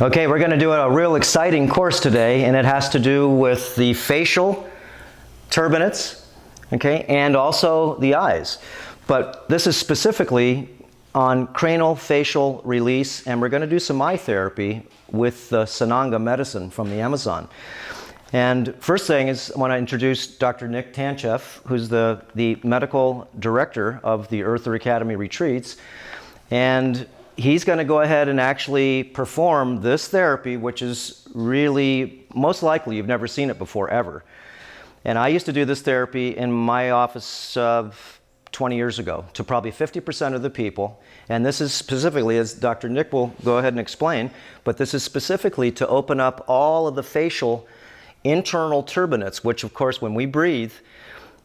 Okay, we're going to do a real exciting course today, and it has to do with the facial turbinates, okay, and also the eyes. But this is specifically on cranial facial release, and we're going to do some eye therapy with the Sananga medicine from the Amazon. And first thing is I want to introduce Dr. Nick Tancheff, who's the medical director of the Earther Academy Retreats. And he's going to go ahead and actually perform this therapy, which is really, most likely you've never seen it before ever. And I used to do this therapy in my office 20 years ago to probably 50% of the people. And this is specifically, as Dr. Nick will go ahead and explain, but this is specifically to open up all of the facial internal turbinates, which of course when we breathe,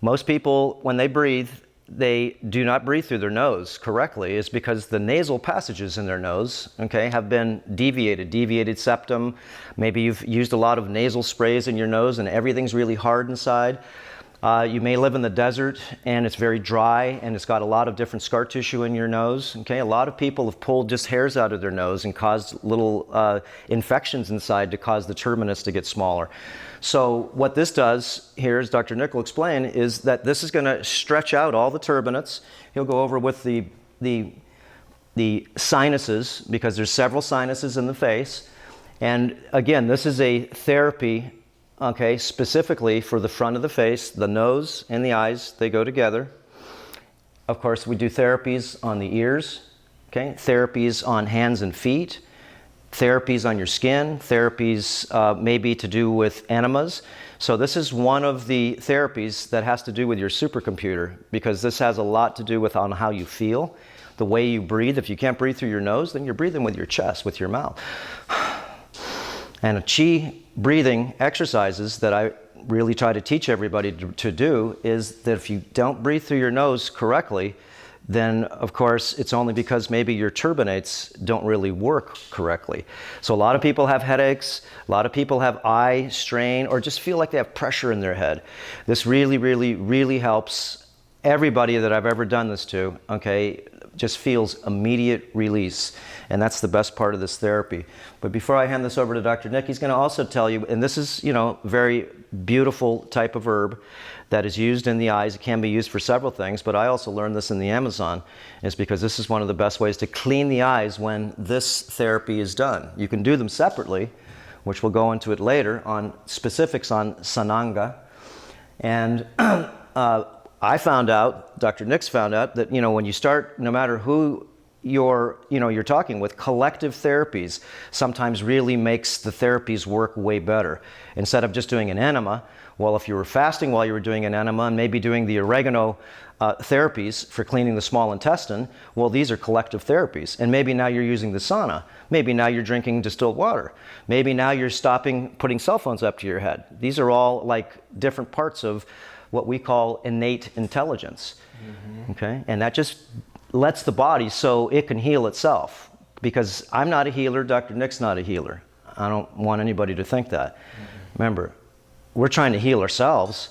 most people when they breathe, they do not breathe through their nose correctly is because the nasal passages in their nose, okay, have been deviated septum. Maybe you've used a lot of nasal sprays in your nose and everything's really hard inside. You may live in the desert and it's very dry and it's got a lot of different scar tissue in your nose. Okay, a lot of people have pulled just hairs out of their nose and caused little infections inside to cause the turbinates to get smaller. So what this does here, as Dr. Nick will explain, is that this is going to stretch out all the turbinates. He'll go over with the sinuses, because there's several sinuses in the face. And again, this is a therapy, okay, specifically for the front of the face, the nose and the eyes, they go together. Of course, we do therapies on the ears, okay, therapies on hands and feet, therapies on your skin, therapies maybe to do with enemas. So this is one of the therapies that has to do with your supercomputer, because this has a lot to do with on how you feel, the way you breathe. If you can't breathe through your nose, then you're breathing with your chest, with your mouth. And Qi breathing exercises that I really try to teach everybody to do is that if you don't breathe through your nose correctly, then of course it's only because maybe your turbinates don't really work correctly. So a lot of people have headaches, a lot of people have eye strain, or just feel like they have pressure in their head. This really helps everybody that I've ever done this to, okay, just feels immediate release. And that's the best part of this therapy. But before I hand this over to Dr. Nick, he's going to also tell you, and this is, you know, very beautiful type of herb that is used in the eyes. It can be used for several things, but I also learned this in the Amazon, is because this is one of the best ways to clean the eyes when this therapy is done. You can do them separately, which we'll go into it later on specifics on Sananga. And I found out, Dr. Nick's found out, that, you know, when you start, no matter who you're talking with, collective therapies sometimes really makes the therapies work way better. Instead of just doing an enema, well, if you were fasting while you were doing an enema and maybe doing the oregano therapies for cleaning the small intestine, well, these are collective therapies. And maybe now you're using the sauna. Maybe now you're drinking distilled water. Maybe now you're stopping putting cell phones up to your head. These are all like different parts of what we call innate intelligence, okay? And that just lets the body so it can heal itself. Because I'm not a healer, Dr. Nick's not a healer. I don't want anybody to think that. Remember, we're trying to heal ourselves,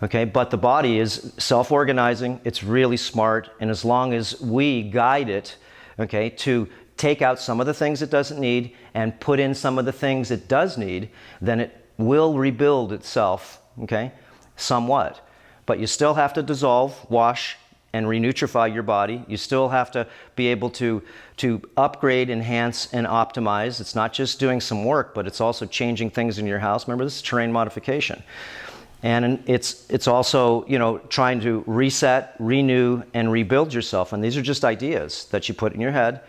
okay? But the body is self-organizing, it's really smart, and as long as we guide it, okay, to take out some of the things it doesn't need and put in some of the things it does need, then it will rebuild itself, okay? Somewhat. But you still have to dissolve, wash, and renutrify your body. You still have to be able to upgrade, enhance, and optimize. It's not just doing some work, but it's also changing things in your house. Remember, this is terrain modification. And it's also, you know, trying to reset, renew, and rebuild yourself. And these are just ideas that you put in your head.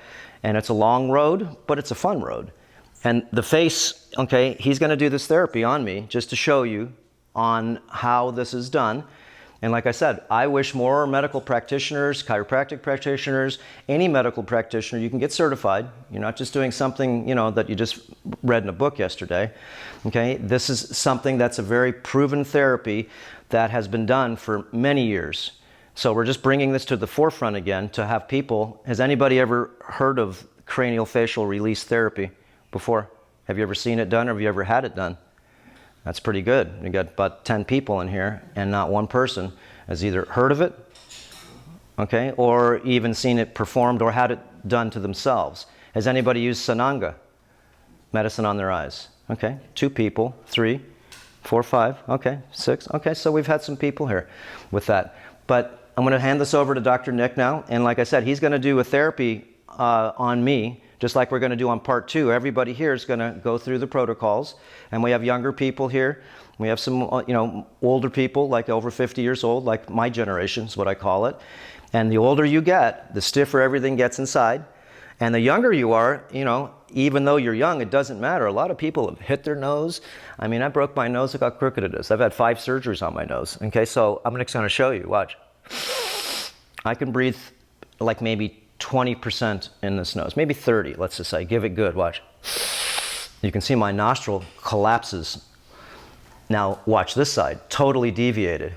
And it's a long road, but it's a fun road. And the face, okay, he's going to do this therapy on me just to show you on how this is done. And like I said, I wish more medical practitioners, chiropractic practitioners, any medical practitioner, you can get certified. You're not just doing something, you know, that you just read in a book yesterday. Okay, this is something that's a very proven therapy that has been done for many years. So we're just bringing this to the forefront again to have people. Has anybody ever heard of cranial facial release therapy before? Have you ever seen it done, or have you ever had it done? That's pretty good. You got about 10 people in here, and not one person has either heard of it, okay, or even seen it performed or had it done to themselves. Has anybody used Sananga? medicine on their eyes. Okay, 2 people, 3, 4, 5, okay, 6. Okay, so we've had some people here with that. But I'm going to hand this over to Dr. Nick now. And like I said, he's going to do a therapy on me, just like we're going to do on part 2. Everybody here is going to go through the protocols. And we have younger people here. We have some, older people, like over 50 years old, like my generation is what I call it. And the older you get, the stiffer everything gets inside. And the younger you are, even though you're young, it doesn't matter. A lot of people have hit their nose. I mean, I broke my nose. Look how crooked it is. I've had 5 surgeries on my nose. Okay, so I'm just going to show you. Watch. I can breathe like maybe 20% in this nose, maybe 30, let's just say. Give it good. Watch. You can see my nostril collapses. Now, watch this side. Totally deviated.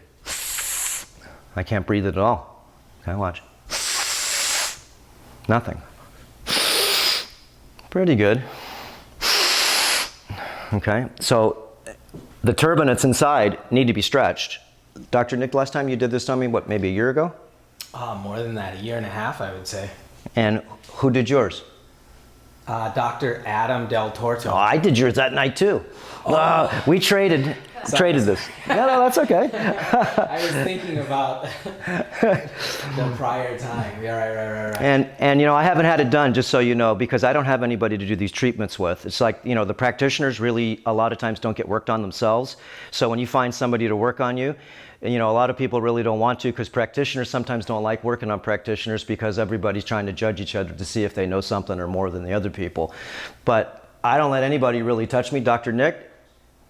I can't breathe it at all. Okay, watch. Nothing. Pretty good. Okay, so the turbinates inside need to be stretched. Dr. Nick, last time you did this on me, what, maybe a year ago? More than that, 1.5 years, I would say. And who did yours? Dr. Adam Del Torto. Oh, I did yours that night too. Oh. We traded this. No, that's okay. I was thinking about the prior time. Yeah, right. And I haven't had it done, just so you know, because I don't have anybody to do these treatments with. It's like, the practitioners really a lot of times don't get worked on themselves. So when you find somebody to work on you, a lot of people really don't want to, because practitioners sometimes don't like working on practitioners because everybody's trying to judge each other to see if they know something or more than the other people. But I don't let anybody really touch me. Dr. Nick,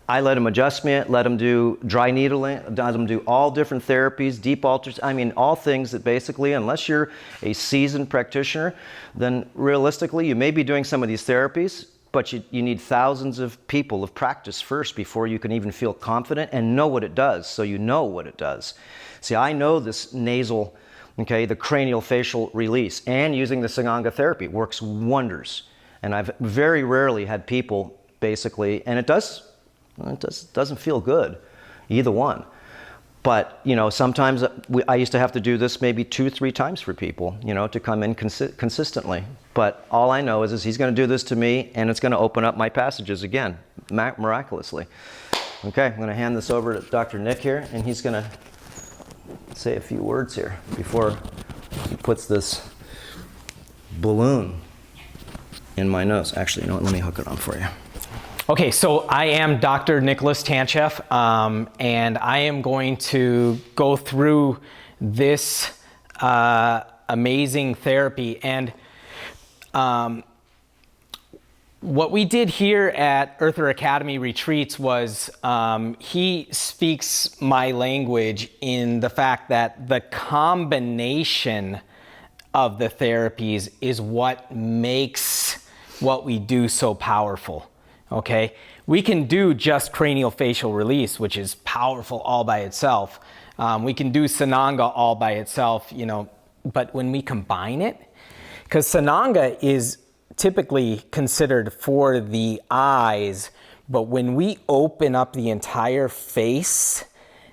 I let him adjust me, let him do dry needling, let him do all different therapies, deep alters, all things that basically, unless you're a seasoned practitioner, then realistically you may be doing some of these therapies, but you need thousands of people of practice first before you can even feel confident and know what it does, so you know what it does. See, I know this nasal, the cranial facial release, and using the Sananga therapy works wonders. And I've very rarely had people basically, and it doesn't feel good, either one. But, sometimes I used to have to do this maybe 2-3 times for people, to come in consistently. But all I know is he's going to do this to me, and it's going to open up my passages again, miraculously. Okay, I'm going to hand this over to Dr. Nick here, and he's going to say a few words here before he puts this balloon in my nose. Actually, let me hook it on for you. Okay, so I am Dr. Nicholas Tancheff, and I am going to go through this amazing therapy. And what we did here at Earther Academy Retreats was he speaks my language in the fact that the combination of the therapies is what makes what we do so powerful. Okay, we can do just cranial facial release, which is powerful all by itself. We can do Sananga all by itself, but when we combine it, because Sananga is typically considered for the eyes, but when we open up the entire face,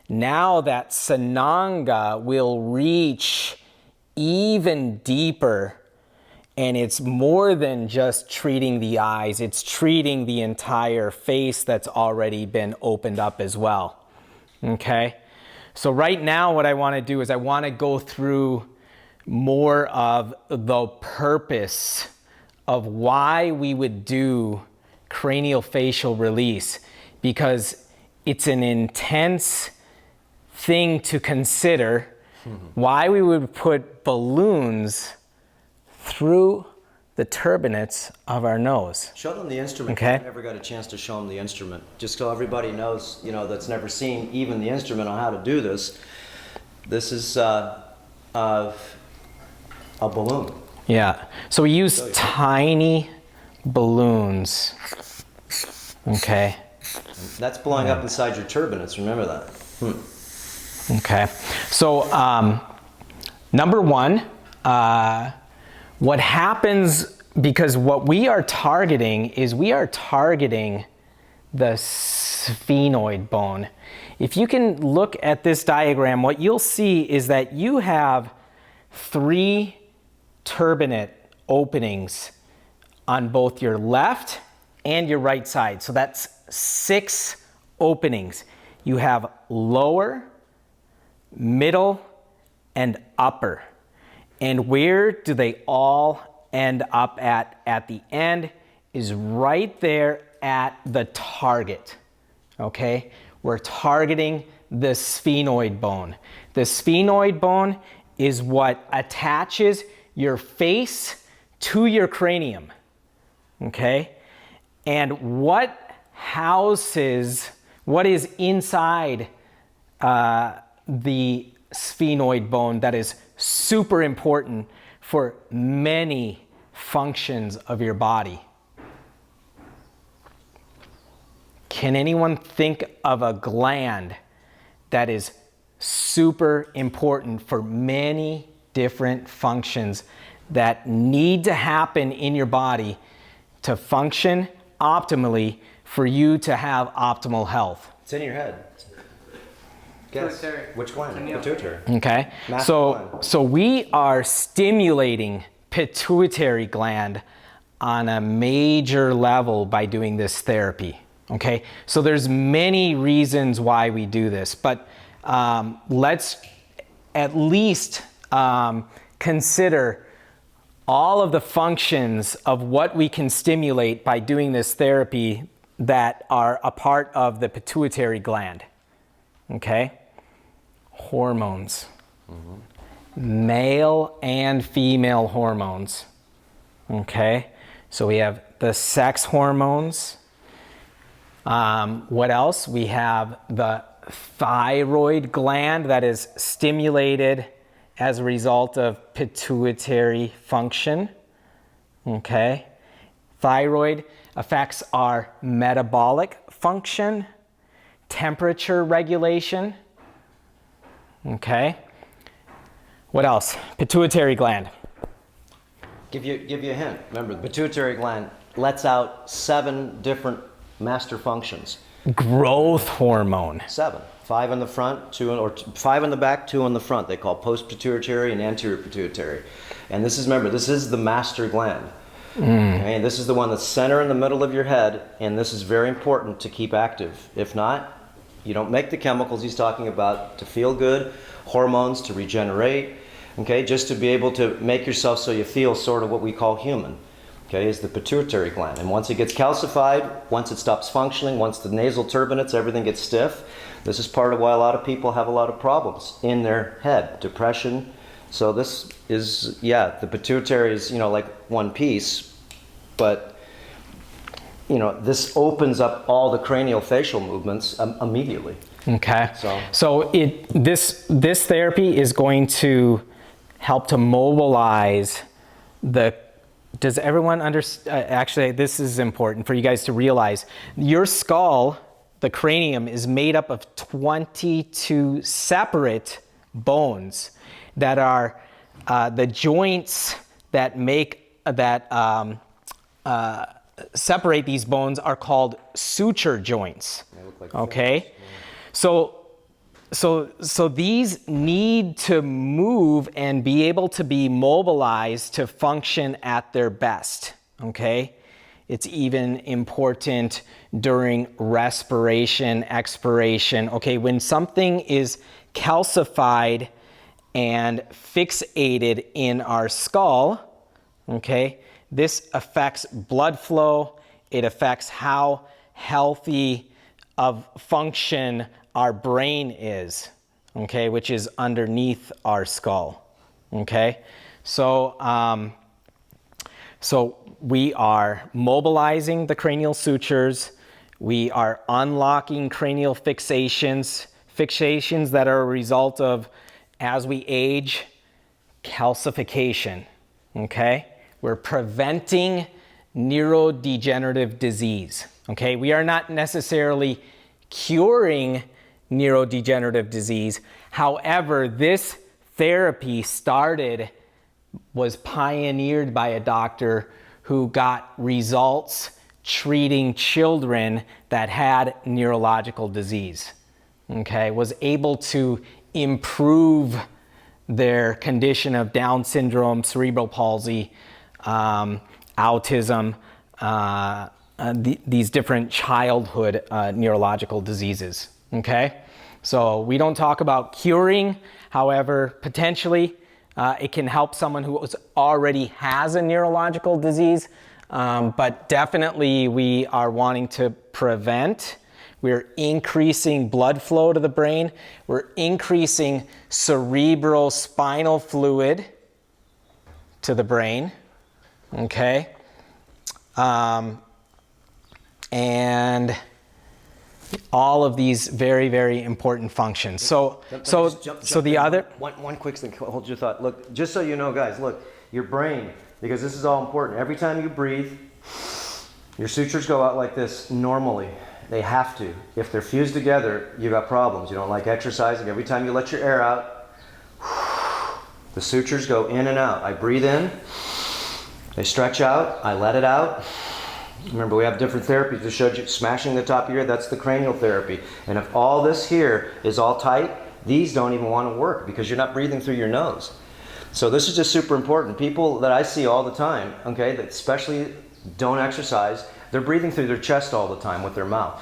now that Sananga will reach even deeper. And it's more than just treating the eyes, it's treating the entire face that's already been opened up as well. Okay? So right now what I want to do is I want to go through more of the purpose of why we would do cranial facial release, because it's an intense thing to consider, why we would put balloons through the turbinates of our nose. Show them the instrument. Okay. I never got a chance to show them the instrument. Just so everybody knows, that's never seen even the instrument on how to do this. This is a balloon. Yeah. So we use tiny balloons. Okay. That's blowing up inside your turbinates. Remember that. Okay. So number one, what happens, because what we are targeting is we are targeting the sphenoid bone. If you can look at this diagram, what you'll see is that you have 3 turbinate openings on both your left and your right side. So that's 6 openings. You have lower, middle, and upper. And where do they all end up at the end is right there at the target, okay? We're targeting the sphenoid bone. The sphenoid bone is what attaches your face to your cranium, okay? And what is inside the sphenoid bone that is super important for many functions of your body? Can anyone think of a gland that is super important for many different functions that need to happen in your body to function optimally for you to have optimal health? It's in your head. Guess. Pituitary. Which one? Pituitary. Okay. Master gland. So we are stimulating pituitary gland on a major level by doing this therapy. Okay. So there's many reasons why we do this, but let's at least consider all of the functions of what we can stimulate by doing this therapy that are a part of the pituitary gland. Okay? Hormones. Male and female hormones. Okay? So we have the sex hormones. What else? We have the thyroid gland that is stimulated as a result of pituitary function. Okay? Thyroid affects our metabolic function, temperature regulation. Okay? What else? Pituitary gland. Give you a hint. Remember, the pituitary gland lets out 7 different master functions. Growth hormone. 7. 5 in the front, 5 in the back, 2 in the front. They call post-pituitary and anterior pituitary. And this is the master gland. Okay? And this is the one that's center in the middle of your head, and this is very important to keep active. If not, you don't make the chemicals he's talking about to feel good, hormones to regenerate, okay, just to be able to make yourself so you feel sort of what we call human. Okay, is the pituitary gland. And once it gets calcified, once it stops functioning, once the nasal turbinates, everything gets stiff, this is part of why a lot of people have a lot of problems in their head, depression. So this is, the pituitary is, like one piece, but, this opens up all the cranial facial movements immediately. Okay. So this therapy is going to help to mobilize the. Does everyone understand? Actually, this is important for you guys to realize. Your skull, the cranium, is made up of 22 separate bones that are the joints that separate these bones are called suture joints. They look like okay, so these need to move and be able to be mobilized to function at their best, okay? It's even important during respiration, expiration, okay? When something is calcified and fixated in our skull, okay, this affects blood flow, it affects how healthy of function our brain is, okay, which is underneath our skull, okay? So we are mobilizing the cranial sutures, we are unlocking cranial fixations that are a result of, as we age, calcification, okay? We're preventing neurodegenerative disease, okay? We are not necessarily curing neurodegenerative disease. However, this therapy was pioneered by a doctor who got results treating children that had neurological disease, okay? Was able to improve their condition of Down syndrome, cerebral palsy, autism, these different childhood neurological diseases, okay? So we don't talk about curing, however, potentially it can help someone who already has a neurological disease, but definitely we are wanting to prevent. We're increasing blood flow to the brain. We're increasing cerebral spinal fluid to the brain, okay? And all of these very, very important functions. So the other... One quick thing, hold your thought. Look, just so you know, guys, look, your brain, because this is all important. Every time you breathe, your sutures go out like this normally. They have to. If they're fused together, you got problems. You don't like exercising. Every time you let your air out, the sutures go in and out. I breathe in, they stretch out, I let it out. Remember, we have different therapies. Just showed you smashing the top of your head, that's the cranial therapy. And if all this here is all tight, these don't even want to work because you're not breathing through your nose. So this is just super important. People that I see all the time, okay, that especially don't exercise, they're breathing through their chest all the time with their mouth.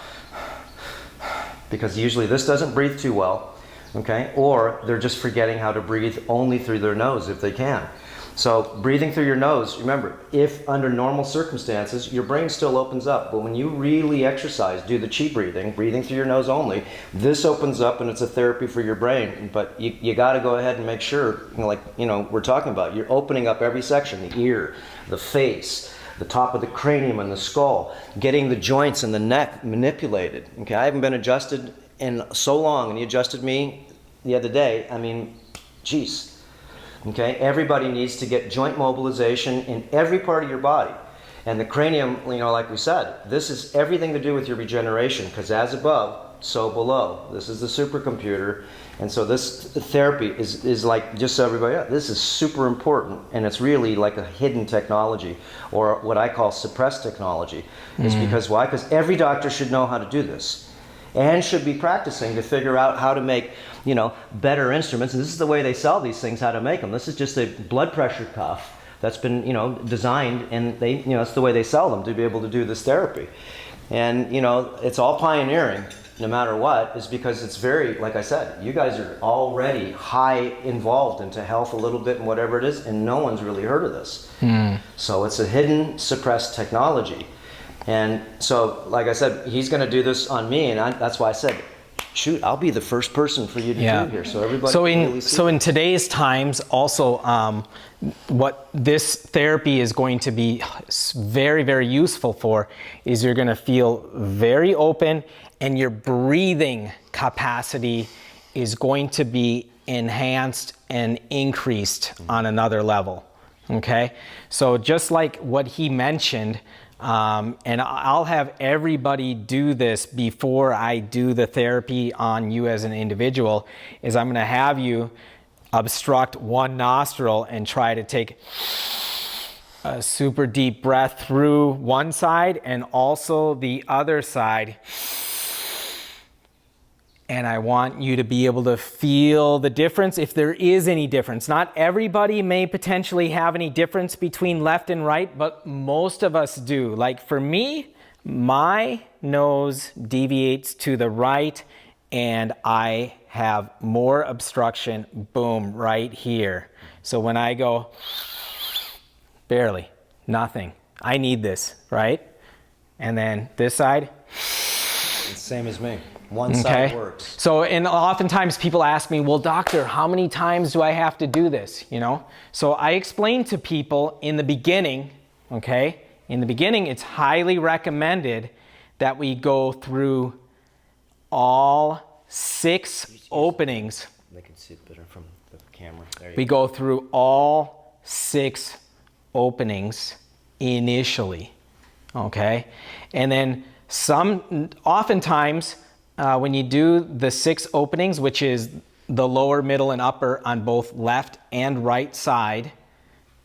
Because usually this doesn't breathe too well, okay? Or they're just forgetting how to breathe only through their nose if they can. So breathing through your nose, remember, if under normal circumstances, your brain still opens up. But when you really exercise, do the chi breathing, breathing through your nose only, this opens up and it's a therapy for your brain. But you got to go ahead and make sure, we're talking about, you're opening up every section, the ear, the face, the top of the cranium and the skull, getting the joints and the neck manipulated. Okay, I haven't been adjusted in so long, and you adjusted me the other day. I mean, geez. Okay, everybody needs to get joint mobilization in every part of your body. And the cranium, like we said, this is everything to do with your regeneration, because as above, so below. This is the supercomputer. And so this therapy is like, just so everybody knows, this is super important, and it's really like a hidden technology, or what I call suppressed technology. It's because why? Because every doctor should know how to do this, and should be practicing to figure out how to make, better instruments. And this is the way they sell these things, how to make them. This is just a blood pressure cuff that's been, designed, and they, that's the way they sell them, to be able to do this therapy. And, it's all pioneering, no matter what, is because it's very, like I said, you guys are already high involved into health a little bit and whatever it is, and no one's really heard of this. So it's a hidden, suppressed technology. And so, like I said, he's going to do this on me, and that's why I said, shoot, I'll be the first person for you to do here, so everybody can really see. So in today's times, also, what this therapy is going to be very, very useful for is you're going to feel very open, and your breathing capacity is going to be enhanced and increased on another level, okay? So just like what he mentioned, and I'll have everybody do this before I do the therapy on you as an individual, is I'm going to have you obstruct one nostril and try to take a super deep breath through one side and also the other side. And I want you to be able to feel the difference, if there is any difference. Not everybody may potentially have any difference between left and right, but most of us do. Like for me, my nose deviates to the right, and I have more obstruction, boom, right here. So when I go, barely, nothing. I need this, right? And then this side. It's the same as me. One side works. So, and oftentimes people ask me, well, doctor, how many times do I have to do this? So I explain to people in the beginning, it's highly recommended that we go through all 6 openings. They can see it better from the camera. We go through all 6 openings initially, okay? And then oftentimes, when you do the 6 openings, which is the lower, middle, and upper on both left and right side,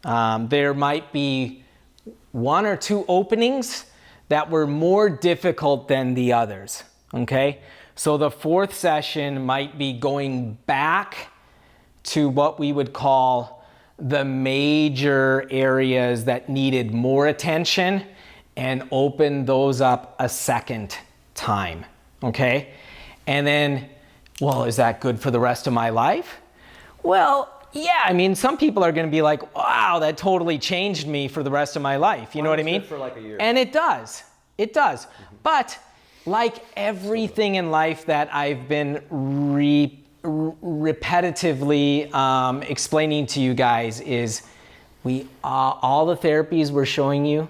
there might be 1 or 2 openings that were more difficult than the others, okay? So the 4th session might be going back to what we would call the major areas that needed more attention, and open those up a second time, okay? And then, well, is that good for the rest of my life? Well, yeah, I mean, some people are gonna be like, wow, that totally changed me for the rest of my life. You know what I mean? Good for like a year. And it does, it does. But like everything in life that I've been repetitively explaining to you guys is all the therapies we're showing you,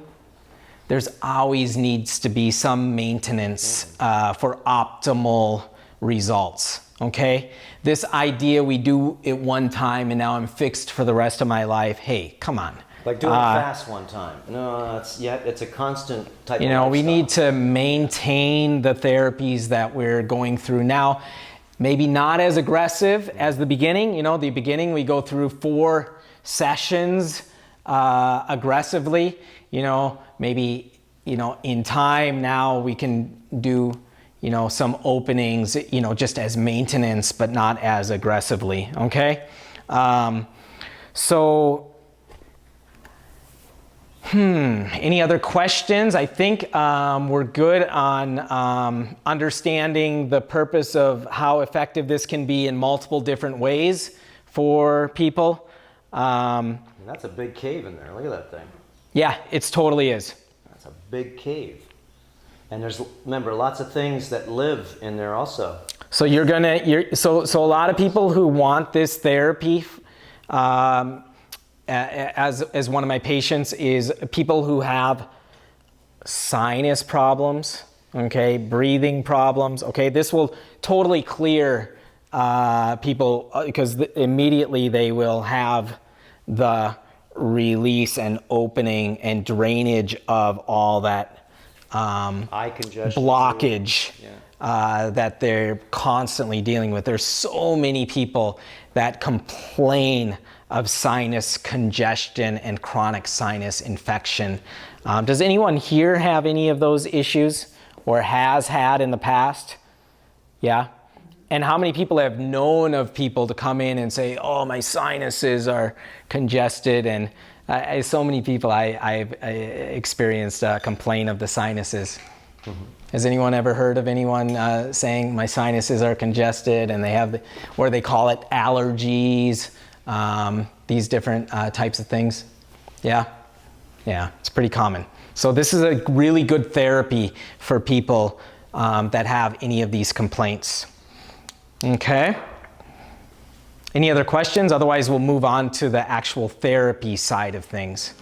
there's always needs to be some maintenance for optimal results, okay? This idea we do it one time and now I'm fixed for the rest of my life, hey, come on. Like doing a fast one time. No, it's a constant type of lifestyle. We need to maintain the therapies that we're going through now. Maybe not as aggressive as the beginning. The beginning we go through 4 sessions aggressively. Maybe, in time now we can do, some openings, just as maintenance, but not as aggressively, okay? Any other questions? I think we're good on understanding the purpose of how effective this can be in multiple different ways for people. And that's a big cave in there. Look at that thing. Yeah, it totally is. That's a big cave. And there's, remember, lots of things that live in there also. So so a lot of people who want this therapy, as one of my patients, is people who have sinus problems, okay, breathing problems, okay. This will totally clear people because immediately they will have the release and opening and drainage of all that eye congestion, blockage that they're constantly dealing with. There's so many people that complain of sinus congestion and chronic sinus infection. Does anyone here have any of those issues or has had in the past? Yeah? And how many people have known of people to come in and say, oh, my sinuses are congested? And so many people I've experienced complain of the sinuses. Mm-hmm. Has anyone ever heard of anyone saying my sinuses are congested and they have, or they call it allergies, these different types of things? Yeah? Yeah, it's pretty common. So this is a really good therapy for people that have any of these complaints. Okay. Any other questions? Otherwise, we'll move on to the actual therapy side of things.